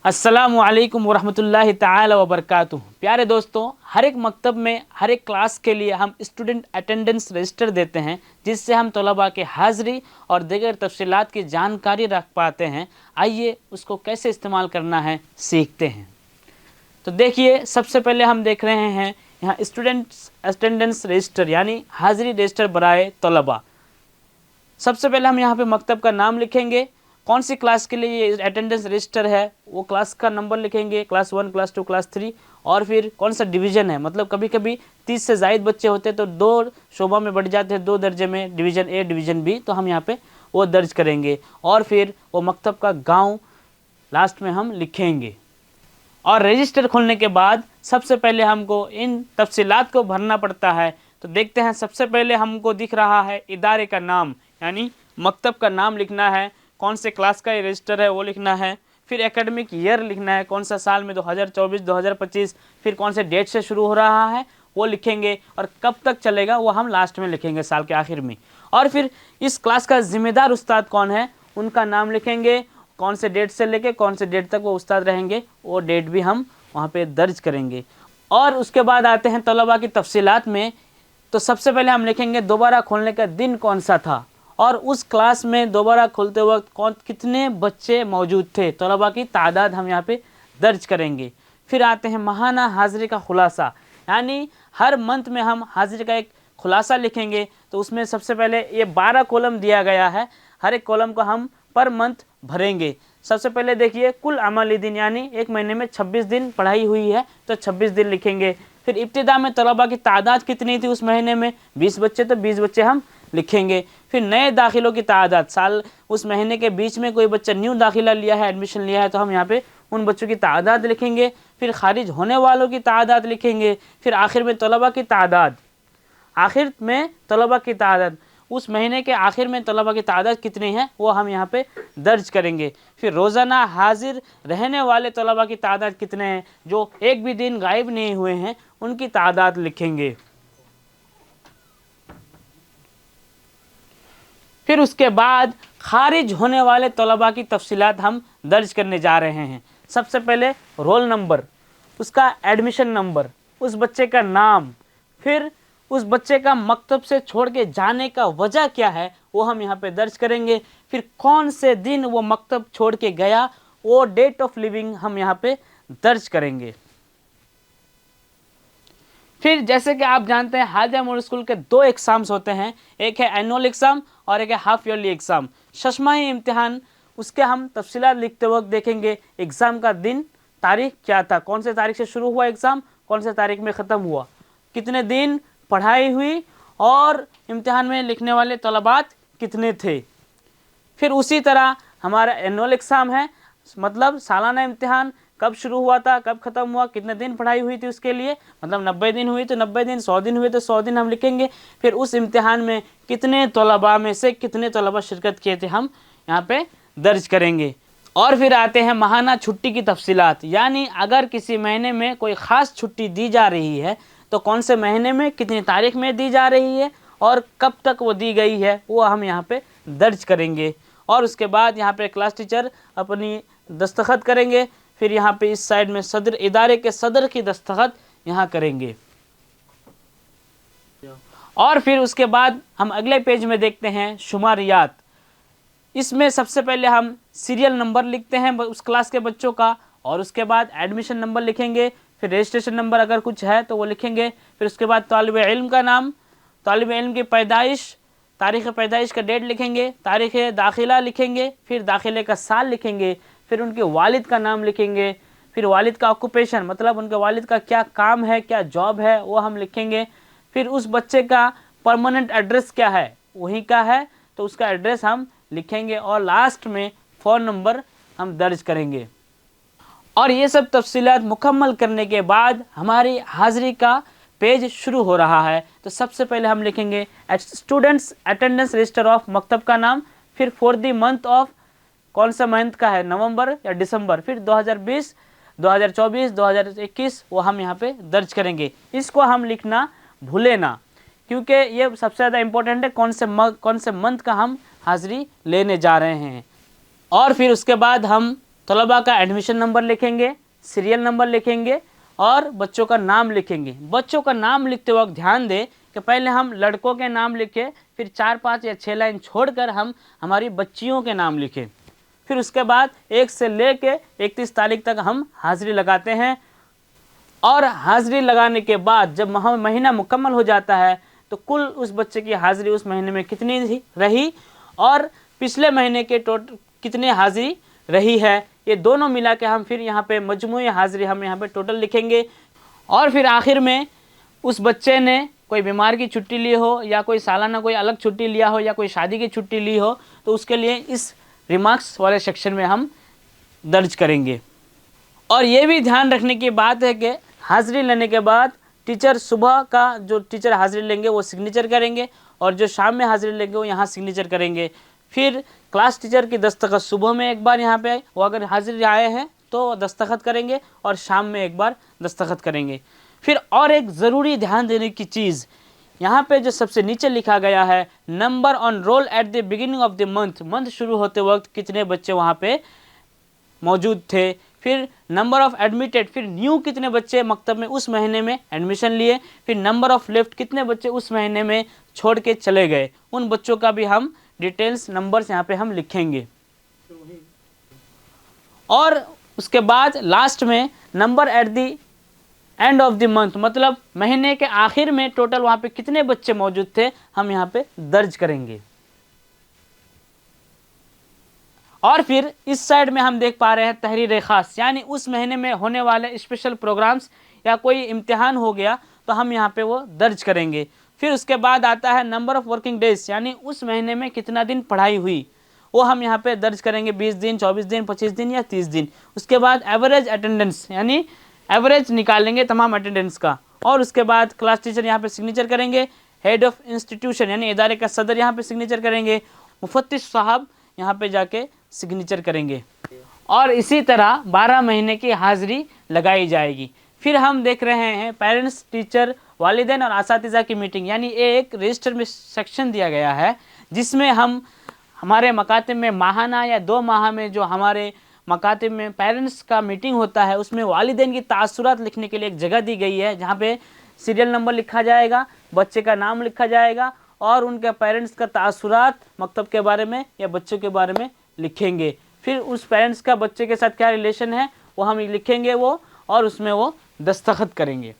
अस्सलामु अलैकुम वरहमतुल्लाहि ताला वबरकातुहू। प्यारे दोस्तों, हर एक मकतब में हर एक क्लास के लिए हम स्टूडेंट अटेंडेंस रजिस्टर देते हैं, जिससे हम तलबा के हाज़िरी और दीगर तफसीलात की जानकारी रख पाते हैं। आइए उसको कैसे इस्तेमाल करना है सीखते हैं। तो देखिए, सबसे पहले हम देख रहे हैं यहाँ स्टूडेंट्स अटेंडेंस रजिस्टर यानी हाज़िरी रजिस्टर बराए तलबा। सबसे पहले हम यहाँ पे मकतब का नाम लिखेंगे, कौन सी क्लास के लिए ये अटेंडेंस रजिस्टर है वो क्लास का नंबर लिखेंगे, क्लास 1, क्लास 2, क्लास 3, और फिर कौन सा डिवीज़न है, मतलब कभी कभी 30 से ज़ायद बच्चे होते हैं तो 2 शोबा में बढ़ जाते हैं, 2 दर्जे में, डिवीज़न ए डिवीज़न बी, तो हम यहाँ पे वो दर्ज करेंगे। और फिर वो मकतब का गाँव लास्ट में हम लिखेंगे। और रजिस्टर खोलने के बाद सबसे पहले हमको इन तफसीलात को भरना पड़ता है। तो देखते हैं, सबसे पहले हमको दिख रहा है इदारे का नाम, यानी मकतब का नाम लिखना है, कौन से क्लास का ये रजिस्टर है वो लिखना है, फिर एकेडमिक ईयर लिखना है, कौन सा साल में 2024 2025, फिर कौन से डेट से शुरू हो रहा है वो लिखेंगे, और कब तक चलेगा वो हम लास्ट में लिखेंगे, साल के आखिर में। और फिर इस क्लास का ज़िम्मेदार उस्ताद कौन है उनका नाम लिखेंगे, कौन से डेट से लेके कौन से डेट तक वो उस्ताद रहेंगे वो डेट भी हम वहाँ पे दर्ज करेंगे। और उसके बाद आते हैं तलबा की तफसीलात में। तो सबसे पहले हम लिखेंगे दोबारा खोलने का दिन कौन सा था, और उस क्लास में दोबारा खोलते वक्त कितने बच्चे मौजूद थे, तलबा की तादाद हम यहाँ पे दर्ज करेंगे। फिर आते हैं माहाना हाज़िरी का खुलासा, यानी हर मंथ में हम हाज़िरी का एक खुलासा लिखेंगे। तो उसमें सबसे पहले ये 12 कॉलम दिया गया है, हर एक कॉलम को हम पर मंथ भरेंगे। सबसे पहले देखिए, कुल अमली दिन यानी एक महीने में 26 दिन पढ़ाई हुई है तो 26 दिन लिखेंगे। फिर इब्तिदा में तलबा की तादाद कितनी थी उस महीने में, 20 बच्चे, तो 20 बच्चे हम लिखेंगे। फिर नए दाखिलों की तादाद, साल उस महीने के बीच में कोई बच्चा न्यू दाखिला लिया है, एडमिशन लिया है, तो हम यहाँ पे उन बच्चों की तादाद लिखेंगे। फिर खारिज होने वालों की तादाद लिखेंगे। फिर आखिर में तलबा की तादाद, आखिर में तलबा की तादाद, उस महीने के आखिर में तलबा की तादाद कितनी है वो हम यहाँ पे दर्ज करेंगे। फिर रोज़ाना हाजिर रहने वाले तलबा की तादाद कितने हैं, जो एक भी दिन गायब नहीं हुए हैं, उनकी तादाद लिखेंगे। फिर उसके बाद खारिज होने वाले तलबा की तफसीलात हम दर्ज करने जा रहे हैं। सबसे पहले रोल नंबर, उसका एडमिशन नंबर, उस बच्चे का नाम, फिर उस बच्चे का मकतब से छोड़ के जाने का वजह क्या है वो हम यहाँ पे दर्ज करेंगे। फिर कौन से दिन वो मकतब छोड़ के गया वो डेट ऑफ लिविंग हम यहाँ पे दर्ज करेंगे। फिर जैसे कि आप जानते हैं हादिया मॉडल स्कूल के 2 एग्ज़ाम्स होते हैं, एक है एनुअल एग्ज़ाम और एक है हाफ ईयरली एग्ज़ाम, शशमाही इम्तिहान। उसके हम तफसीलात लिखते वक्त देखेंगे एग्ज़ाम का दिन, तारीख क्या था, कौन से तारीख से शुरू हुआ एग्ज़ाम, कौन से तारीख में ख़त्म हुआ, कितने दिन पढ़ाई हुई, और इम्तिहान में लिखने वाले तलबात कितने थे। फिर उसी तरह हमारा एनुअल एग्ज़ाम है, मतलब सालाना इम्तिहान, कब शुरू हुआ था, कब ख़त्म हुआ, कितने दिन पढ़ाई हुई थी उसके लिए, मतलब 90 दिन हुई तो 90 दिन, 100 दिन हुए तो 100 दिन हम लिखेंगे। फिर उस इम्तिहान में कितने तलबा में से कितने तलबा शिरकत किए थे हम यहाँ पे दर्ज करेंगे। और फिर आते हैं माहाना छुट्टी की तफसीलात, यानी अगर किसी महीने में कोई ख़ास छुट्टी दी जा रही है तो कौन से महीने में कितनी तारीख में दी जा रही है और कब तक वो दी गई है वो हम यहाँ पे दर्ज करेंगे। और उसके बाद यहाँ पे क्लास टीचर अपनी दस्तखत करेंगे। फिर यहाँ पे इस साइड में सदर, इदारे के सदर की दस्तखत यहाँ करेंगे। और फिर उसके बाद हम अगले पेज में देखते हैं शुमारियात। इसमें सबसे पहले हम सीरियल नंबर लिखते हैं उस क्लास के बच्चों का, और उसके बाद एडमिशन नंबर लिखेंगे, फिर रजिस्ट्रेशन नंबर अगर कुछ है तो वो लिखेंगे। फिर उसके बाद तालिब इल्म का नाम, तालिब इल्म की पैदाइश, तारीख़ पैदाइश का डेट लिखेंगे, तारीख़ दाखिला लिखेंगे, फिर दाखिले का साल लिखेंगे, फिर उनके वालिद का नाम लिखेंगे, फिर वालिद का ऑक्यूपेशन, मतलब उनके वालिद का क्या काम है, क्या जॉब है वो हम लिखेंगे। फिर उस बच्चे का परमानेंट एड्रेस क्या है, वहीं का है तो उसका एड्रेस हम लिखेंगे, और लास्ट में फ़ोन नंबर हम दर्ज करेंगे। और ये सब तफसीलात मुकम्मल करने के बाद हमारी हाज़िरी का पेज शुरू हो रहा है। तो सबसे पहले हम लिखेंगे स्टूडेंट्स अटेंडेंस रजिस्टर ऑफ मकतब का नाम, फिर फॉर द मंथ ऑफ, कौन सा मंथ का है, नवंबर या दिसंबर, फिर 2020 2024 2021 वो हम यहाँ पे दर्ज करेंगे। इसको हम लिखना भूले ना, क्योंकि ये सबसे ज़्यादा इम्पोर्टेंट है, कौन से मंथ का हम हाज़िरी लेने जा रहे हैं। और फिर उसके बाद हम तलबा का एडमिशन नंबर लिखेंगे, सीरियल नंबर लिखेंगे और बच्चों का नाम लिखेंगे। बच्चों का नाम लिखते वक्त ध्यान दें कि पहले हम लड़कों के नाम लिखें, फिर 4-5 या 6 लाइन छोड़कर हम हमारी बच्चियों के नाम लिखें। फिर उसके बाद 1 से लेके 31 तारीख तक हम हाज़िरी लगाते हैं। और हाज़िरी लगाने के बाद जब महीना मुकम्मल हो जाता है तो कुल उस बच्चे की हाज़िरी उस महीने में कितनी रही और पिछले महीने के कितने हाज़िरी रही है, ये दोनों मिला के हम फिर यहाँ पे मजमूई हाज़िरी हम यहाँ पे टोटल लिखेंगे। और फिर आखिर में उस बच्चे ने कोई बीमार की छुट्टी ली हो या कोई सालाना कोई अलग छुट्टी लिया हो या कोई शादी की छुट्टी ली हो तो उसके लिए इस रिमार्क्स वाले सेक्शन में हम दर्ज करेंगे। और ये भी ध्यान रखने की बात है कि हाज़िरी लेने के बाद टीचर सुबह का जो टीचर हाज़िरी लेंगे वो सिग्नेचर करेंगे और जो शाम में हाज़िरी लेंगे वो यहाँ सिग्नेचर करेंगे। फिर क्लास टीचर की दस्तखत सुबह में एक बार यहाँ पे वो अगर हाज़िरी आए हैं तो दस्तखत करेंगे और शाम में एक बार दस्तखत करेंगे। फिर और एक ज़रूरी ध्यान देने की चीज़ यहाँ पे जो सबसे नीचे लिखा गया है, number on roll at the beginning of the month शुरू होते वक्त कितने बच्चे वहाँ पे मौजूद थे। फिर नंबर ऑफ़ एडमिटेड, फिर न्यू कितने बच्चे मकतब में उस महीने में एडमिशन लिए। फिर नंबर ऑफ़ लेफ्ट, कितने बच्चे उस महीने में छोड़ के चले गए, उन बच्चों का भी हम डिटेल्स नंबर्स यहाँ पे हम लिखेंगे। और उसके बाद लास्ट में number at the end of the month, मतलब महीने के आखिर में टोटल वहाँ पे कितने बच्चे मौजूद थे हम यहाँ पे दर्ज करेंगे। और फिर इस साइड में हम देख पा रहे हैं तहरीर ख़ास, यानी उस महीने में होने वाले स्पेशल प्रोग्राम्स या कोई इम्तिहान हो गया तो हम यहाँ पे वो दर्ज करेंगे। फिर उसके बाद आता है नंबर ऑफ़ वर्किंग डेज, यानी उस महीने में कितना दिन पढ़ाई हुई वो हम यहाँ पे दर्ज करेंगे, 20 दिन, 24 दिन, 25 दिन या 30 दिन। उसके बाद एवरेज अटेंडेंस, यानी एवरेज निकालेंगे तमाम अटेंडेंस का। और उसके बाद क्लास टीचर यहाँ पे सिग्नेचर करेंगे, हेड ऑफ़ इंस्टीट्यूशन यानी इदारे का सदर यहाँ पे सिग्नेचर करेंगे, मुफत्तिश साहब यहाँ पे जाके सिग्नेचर करेंगे। और इसी तरह 12 महीने की हाज़िरी लगाई जाएगी। फिर हम देख रहे हैं पेरेंट्स, टीचर, वालिदैन और असातिज़ा की मीटिंग, यानी एक रजिस्टर में सेक्शन दिया गया है जिसमें हम हमारे मकातिब में माहाना या 2 माह में जो हमारे मकातिब में पेरेंट्स का मीटिंग होता है उसमें वालिदैन की तासुरात लिखने के लिए एक जगह दी गई है जहाँ पे सीरियल नंबर लिखा जाएगा, बच्चे का नाम लिखा जाएगा और उनके पेरेंट्स का तासुरात मकतब के बारे में या बच्चों के बारे में लिखेंगे। फिर उस पेरेंट्स का बच्चे के साथ क्या रिलेशन है वो हम लिखेंगे वो, और उसमें वो दस्तखत करेंगे।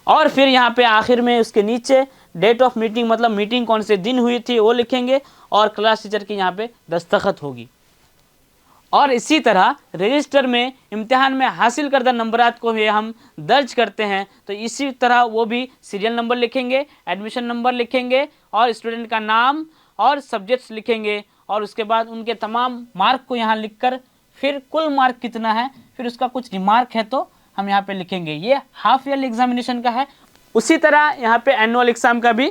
और फिर यहाँ पे आखिर में उसके नीचे डेट ऑफ मीटिंग, मतलब मीटिंग कौन से दिन हुई थी वो लिखेंगे और क्लास टीचर की यहाँ पे दस्तखत होगी। और इसी तरह रजिस्टर में इम्तिहान में हासिल करदा नंबरात को भी हम दर्ज करते हैं, तो इसी तरह वो भी सीरियल नंबर लिखेंगे, एडमिशन नंबर लिखेंगे और स्टूडेंट का नाम और सब्जेक्ट्स लिखेंगे। और उसके बाद उनके तमाम मार्क को यहाँ लिखकर फिर कुल मार्क कितना है फिर उसका कुछ रिमार्क है तो हम यहाँ पे लिखेंगे। ये हाफ ईयरली एग्जामिनेशन का है। उसी तरह यहाँ पे एनुअल एग्ज़ाम का भी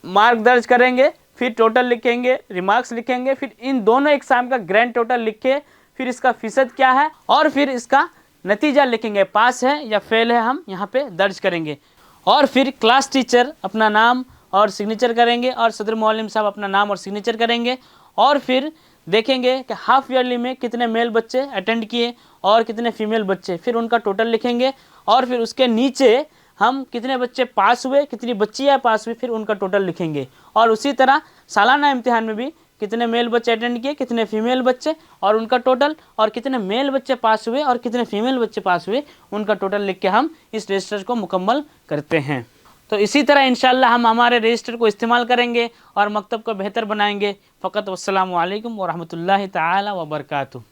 मार्क दर्ज करेंगे, फिर टोटल लिखेंगे, रिमार्क्स लिखेंगे, फिर इन दोनों एग्ज़ाम का ग्रैंड टोटल लिख के फिर इसका फ़ीसद क्या है और फिर इसका नतीजा लिखेंगे, पास है या फेल है हम यहाँ पे दर्ज करेंगे। और फिर क्लास टीचर अपना नाम और सिग्नेचर करेंगे और सदर मौलम साहब अपना नाम और सिग्नेचर करेंगे। और फिर देखेंगे कि हाफ ईयरली में कितने मेल बच्चे अटेंड किए और कितने फीमेल बच्चे, फिर उनका टोटल लिखेंगे। और फिर उसके नीचे हम कितने बच्चे पास हुए, कितनी बच्चियाँ पास हुई, फिर उनका टोटल लिखेंगे। और उसी तरह सालाना इम्तिहान में भी कितने मेल बच्चे अटेंड किए, कितने फीमेल बच्चे और उनका टोटल, और कितने मेल बच्चे पास हुए और कितने फीमेल बच्चे पास हुए, उनका टोटल लिख के हम इस रजिस्टर को मुकम्मल करते हैं। तो इसी तरह इंशाअल्लाह हम हमारे रजिस्टर को इस्तेमाल करेंगे और मकतब को बेहतर बनाएंगे। फ़कत वस्सलामु अलैकुम व रहमतुल्लाहि ताला व बरकातुहू।